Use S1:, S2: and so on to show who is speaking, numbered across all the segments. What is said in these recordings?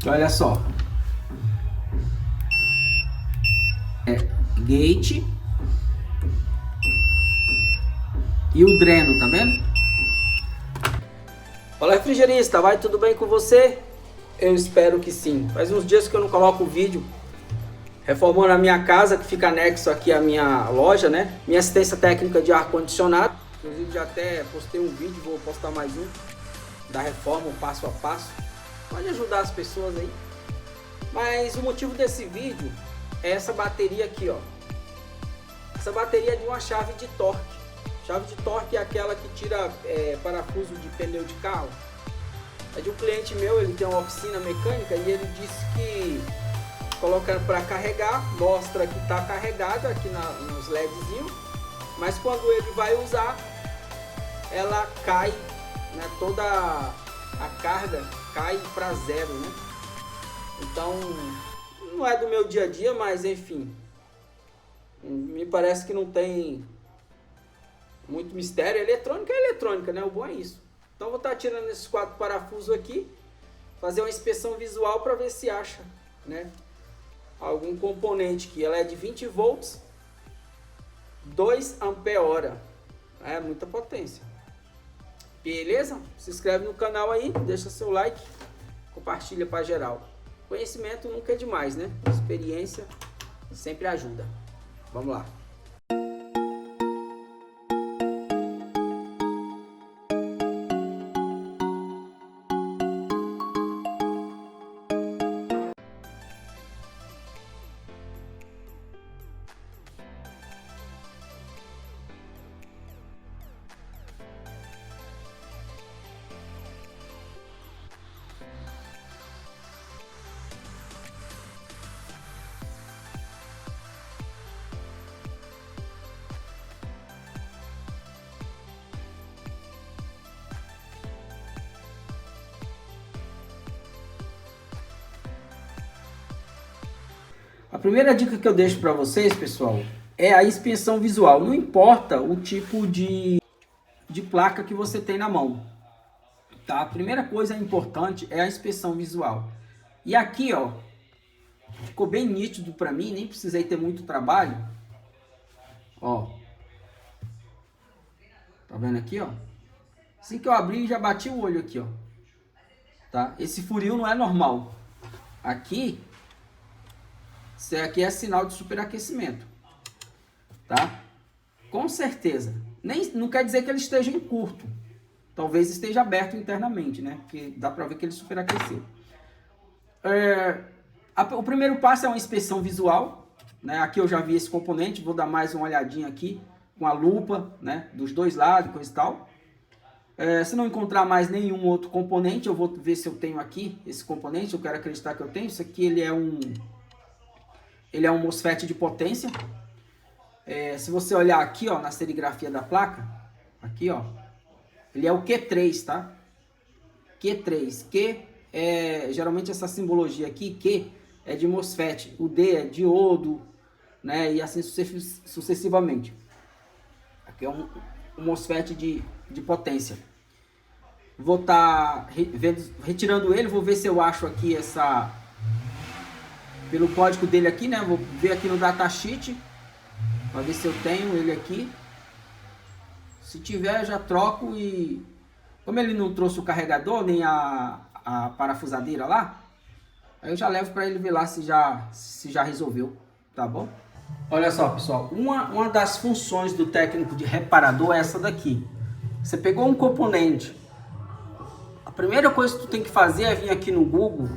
S1: Olha só. Gate e o dreno, tá vendo? Olá, refrigerista, vai tudo bem com você? Eu espero que sim. Faz uns dias que eu não coloco vídeo reformando a minha casa, que fica anexo aqui à minha loja, né? Minha assistência técnica de ar-condicionado. Inclusive já até postei um vídeo, vou postar mais um, da reforma, passo a passo. Pode ajudar as pessoas aí. Mas o motivo desse vídeo é essa bateria aqui, ó. Essa bateria é de uma chave de torque. Chave de torque é aquela que tira parafuso de pneu de carro. É de um cliente meu, ele tem uma oficina mecânica e ele disse que coloca para carregar, mostra que está carregado aqui nos LEDzinhos, mas quando ele vai usar, ela cai, né, toda a carga cai para zero, né? Então, não é do meu dia a dia, mas enfim, me parece que não tem muito mistério. Eletrônica é eletrônica, né? O bom é isso. Então vou estar tirando esses 4 parafusos aqui, fazer uma inspeção visual para ver se acha, né, algum componente que ela é de 20 volts, 2 ampere-hora, é muita potência. Beleza? Se inscreve no canal aí, deixa seu like, compartilha para geral. Conhecimento nunca é demais, né? Experiência sempre ajuda. Vamos lá. A primeira dica que eu deixo para vocês, pessoal, é a inspeção visual. Não importa o tipo de placa que você tem na mão, tá? A primeira coisa importante é a inspeção visual. E aqui, ó, ficou bem nítido para mim, nem precisei ter muito trabalho. Ó, tá vendo aqui, ó? Assim que eu abri, já bati o olho aqui, ó. Tá? Esse furinho não é normal. Aqui, isso aqui é sinal de superaquecimento, tá? Com certeza. Não quer dizer que ele esteja em curto. Talvez esteja aberto internamente, né? Porque dá para ver que ele superaqueceu. O primeiro passo é uma inspeção visual, né? Aqui eu já vi esse componente, vou dar mais uma olhadinha aqui com a lupa, né? Dos dois lados, coisa e tal. Se não encontrar mais nenhum outro componente, eu vou ver se eu tenho aqui esse componente. Eu quero acreditar que eu tenho. Isso aqui ele é um MOSFET de potência. Se você olhar aqui, ó, na serigrafia da placa, aqui, ó, ele é o Q3, tá? Q3. Q é geralmente essa simbologia aqui, Q é de MOSFET, o D é diodo, né? E assim sucessivamente. Aqui é um MOSFET de potência. Vou estar retirando ele, vou ver se eu acho aqui pelo código dele aqui, né? Vou ver aqui no datasheet para ver se eu tenho ele aqui. Se tiver, já troco. E como ele não trouxe o carregador nem a parafusadeira lá, aí eu já levo para ele ver lá se já resolveu, tá bom? Olha só, pessoal, uma das funções do técnico de reparador é essa daqui. Você pegou um componente, a primeira coisa que tu tem que fazer é vir aqui no Google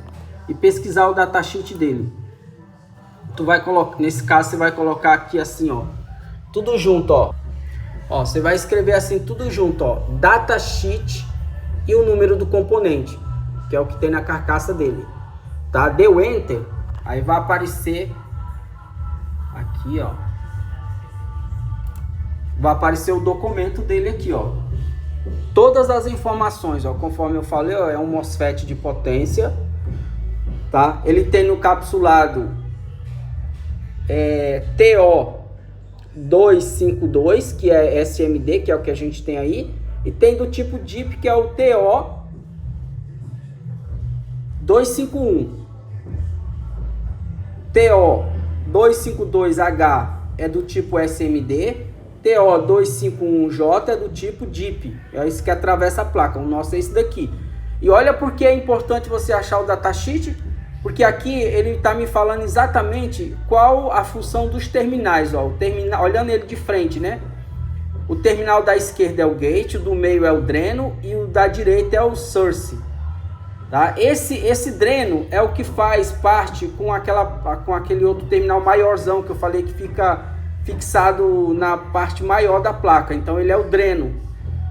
S1: e pesquisar o datasheet dele. Tu vai colocar, nesse caso você vai colocar aqui assim, ó, tudo junto, ó. Ó, você vai escrever assim tudo junto, ó, datasheet e o número do componente, que é o que tem na carcaça dele, tá? Deu enter, aí vai aparecer aqui, ó, vai aparecer o documento dele aqui, ó. Todas as informações, ó, conforme eu falei, ó, é um MOSFET de potência, tá? Ele tem no capsulado TO252, que é SMD, que é o que a gente tem aí, e tem do tipo DIP, que é o 251. TO252H é do tipo SMD. TO251J é do tipo DIP. É isso que atravessa a placa. O nosso é esse daqui. E olha porque é importante você achar o datasheet. Porque aqui ele está me falando exatamente qual a função dos terminais. Ó. O terminal, olhando ele de frente, né? O terminal da esquerda é o gate, o do meio é o dreno e o da direita é o source. Tá? Esse dreno é o que faz parte com aquele outro terminal maiorzão que eu falei que fica fixado na parte maior da placa. Então ele é o dreno.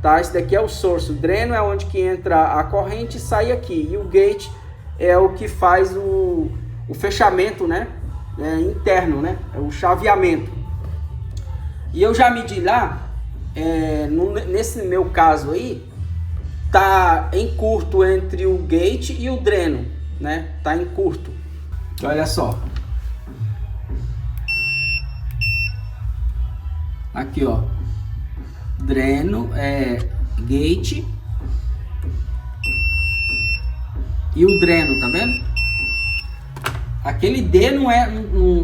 S1: Tá? Esse daqui é o source. O dreno é onde que entra a corrente e sai aqui. E o gate é o que faz o fechamento, né? Interno, né? É o chaveamento. E eu já medi lá, nesse meu caso aí, tá em curto entre o gate e o dreno, né? Tá em curto. Olha só. Aqui, ó. Dreno, gate e o dreno, tá vendo? Aquele D não é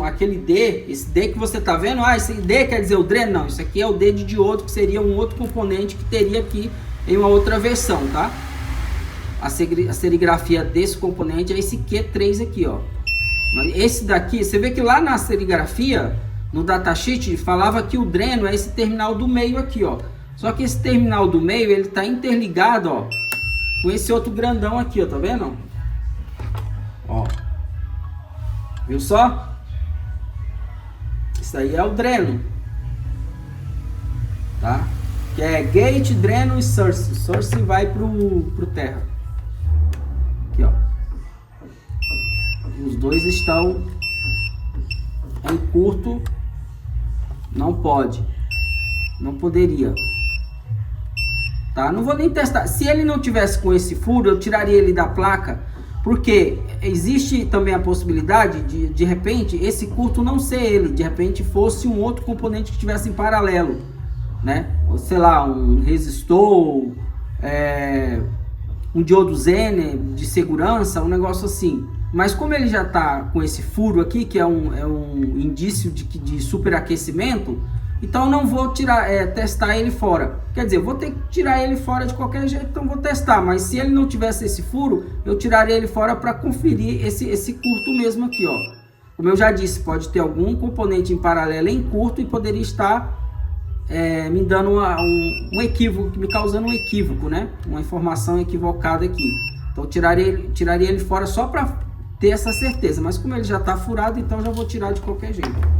S1: aquele D, esse D que você tá vendo, esse D quer dizer o dreno? Não, isso aqui é o D de diodo, que seria um outro componente que teria aqui em uma outra versão, tá? A serigrafia desse componente é esse Q3 aqui, ó. Mas esse daqui, você vê que lá na serigrafia, no datasheet, falava que o dreno é esse terminal do meio aqui, ó. Só que esse terminal do meio, ele tá interligado, ó, com esse outro grandão aqui, ó, tá vendo? Ó. Viu só? Isso aí é o dreno. Tá? Que é gate, dreno e source. Source vai pro terra. Aqui, ó. Os dois estão em curto. Não pode. Não poderia. Tá? Não vou nem testar. Se ele não tivesse com esse furo, eu tiraria ele da placa. Porque existe também a possibilidade de repente, esse curto não ser ele. De repente, fosse um outro componente que estivesse em paralelo. Né? Ou, sei lá, um resistor, um diodo Zener de segurança, um negócio assim. Mas como ele já está com esse furo aqui, que é um indício de superaquecimento, então não vou testar ele fora. Quer dizer, vou ter que tirar ele fora de qualquer jeito, então vou testar. Mas se ele não tivesse esse furo, eu tiraria ele fora para conferir esse curto mesmo aqui, ó. Como eu já disse, pode ter algum componente em paralelo em curto e poderia estar me dando um equívoco, me causando um equívoco, né? Uma informação equivocada aqui. Então tiraria ele fora só para ter essa certeza. Mas como ele já está furado, então já vou tirar de qualquer jeito.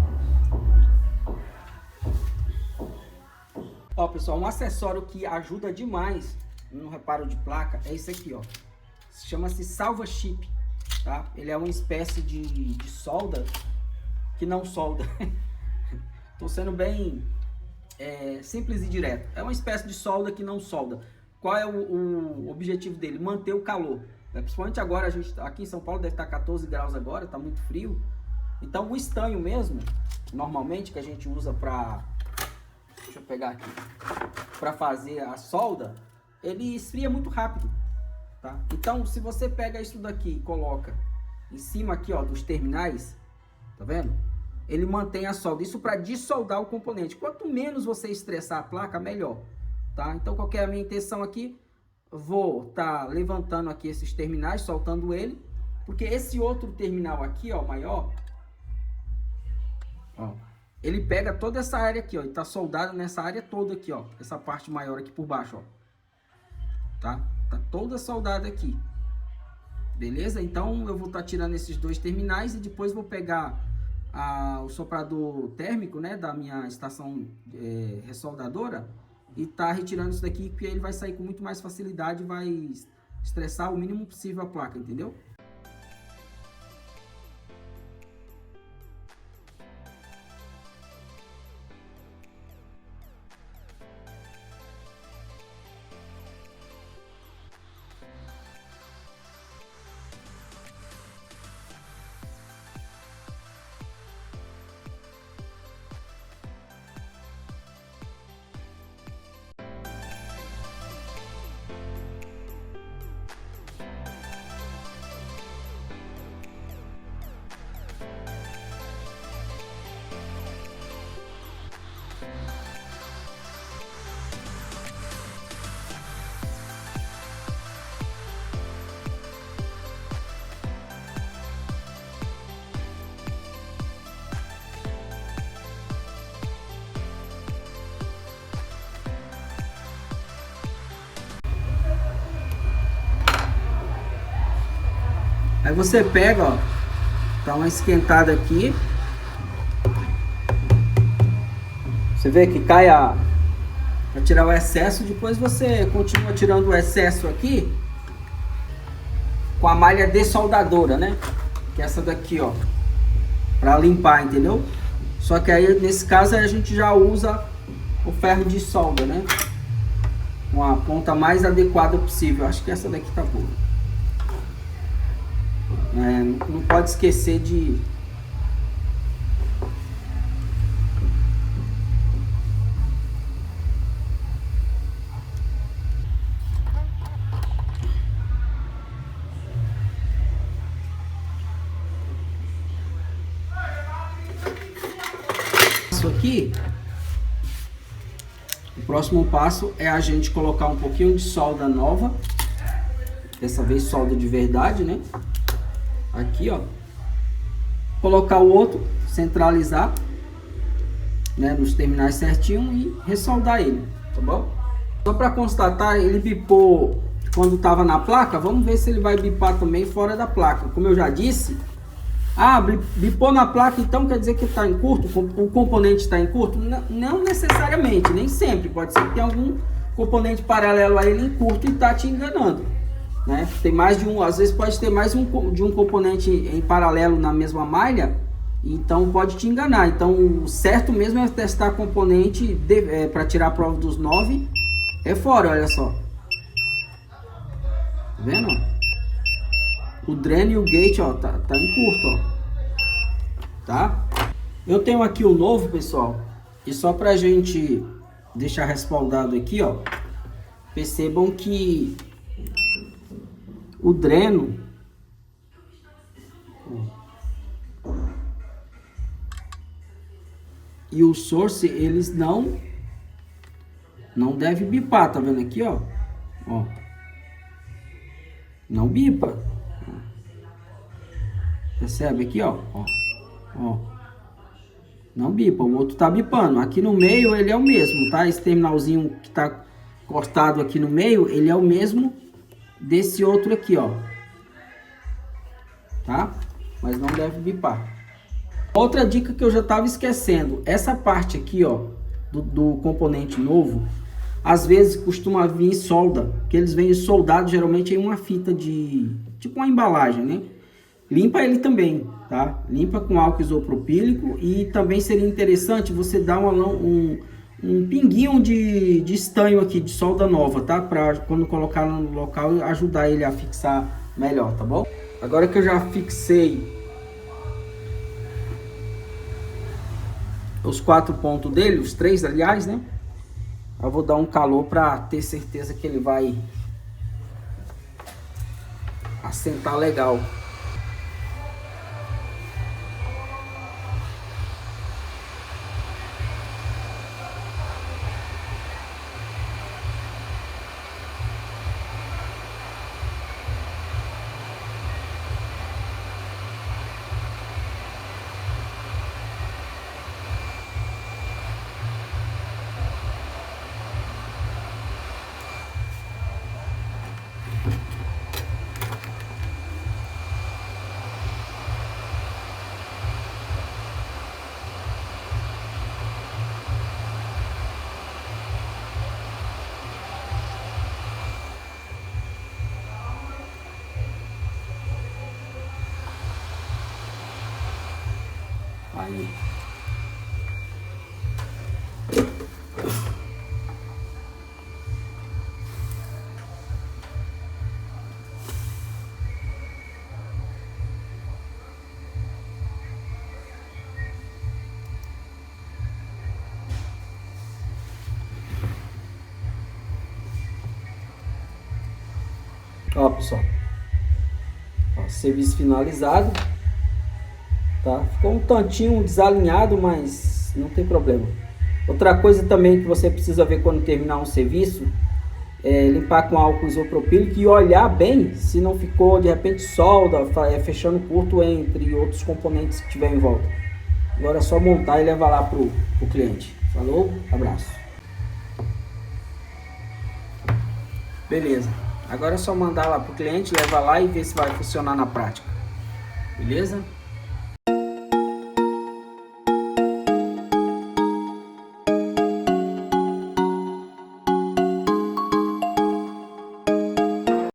S1: Ó, pessoal, um acessório que ajuda demais no reparo de placa é esse aqui, ó. Chama-se salva chip, tá? Ele é uma espécie de solda que não solda. Tô sendo bem simples e direto. É uma espécie de solda que não solda. Qual é o objetivo dele? Manter o calor. Principalmente agora, aqui em São Paulo deve estar 14 graus agora, tá muito frio. Então o estanho mesmo, normalmente que a gente usa para... Deixa eu pegar aqui. Para fazer a solda, ele esfria muito rápido, tá? Então, se você pega isso daqui e coloca em cima aqui, ó, dos terminais, tá vendo? Ele mantém a solda. Isso para dissoldar o componente. Quanto menos você estressar a placa, melhor, tá? Então, qual que é a minha intenção aqui? Vou estar levantando aqui esses terminais, soltando ele, porque esse outro terminal aqui, ó, maior, ó, ele pega toda essa área aqui, ó, e tá soldado nessa área toda aqui, ó, essa parte maior aqui por baixo, ó, tá? Tá toda soldada aqui, beleza? Então eu vou estar tirando esses dois terminais e depois vou pegar o soprador térmico, né, da minha estação ressoldadora e tá retirando isso daqui, porque ele vai sair com muito mais facilidade e vai estressar o mínimo possível a placa, entendeu? você pega, ó, dá uma esquentada aqui. Você vê que cai pra tirar o excesso, depois você continua tirando o excesso aqui com a malha dessoldadora, né? Que é essa daqui, ó, pra limpar, entendeu? Só que aí, nesse caso, a gente já usa o ferro de solda, né? Com a ponta mais adequada possível. Acho que essa daqui tá boa. Não pode esquecer de... Isso aqui, o próximo passo é a gente colocar um pouquinho de solda nova, dessa vez solda de verdade, né? Aqui, ó, colocar o outro, centralizar, né, nos terminais certinho e ressoldar ele, tá bom? Só para constatar, ele bipou quando estava na placa. Vamos ver se ele vai bipar também fora da placa. Como eu já disse, bipou na placa, então quer dizer que está em curto, o componente está em curto? Não necessariamente, nem sempre. Pode ser que tenha algum componente paralelo a ele em curto e está te enganando, né? Tem mais de um, às vezes pode ter mais de um componente em paralelo na mesma malha, então pode te enganar. Então o certo mesmo é testar componente para tirar a prova dos 9 é fora, olha só. Tá vendo? O drain e o gate, ó, tá em curto, ó. Tá? Eu tenho aqui o novo, pessoal, e só pra gente deixar respaldado aqui, ó, percebam que o dreno e o source, eles não devem bipar, tá vendo aqui, ó? Ó. Não bipa. Percebe aqui, ó? Ó. Não bipa, o outro tá bipando. Aqui no meio ele é o mesmo, tá? Esse terminalzinho que tá cortado aqui no meio, ele é o mesmo desse outro aqui, ó. Tá? Mas não deve bipar. Outra dica que eu já tava esquecendo. Essa parte aqui, ó, do componente novo, às vezes costuma vir solda, que eles vêm soldados geralmente em uma fita de... tipo uma embalagem, né? Limpa ele também, tá? Limpa com álcool isopropílico e também seria interessante você dar um pinguinho de estanho aqui, de solda nova, tá? Para quando colocar no local ajudar ele a fixar melhor, tá bom? Agora que eu já fixei os 4 pontos dele, os 3 aliás, né? Eu vou dar um calor para ter certeza que ele vai assentar legal. Aí. Ó, pessoal, ó, serviço finalizado, tá? Ficou um tantinho desalinhado, mas não tem problema. Outra coisa também que você precisa ver quando terminar um serviço é limpar com álcool isopropílico e olhar bem se não ficou de repente solda, fechando curto entre outros componentes que tiver em volta. Agora é só montar e levar lá pro cliente. Falou? Abraço. Beleza. Agora é só mandar lá pro cliente, levar lá e ver se vai funcionar na prática. beleza?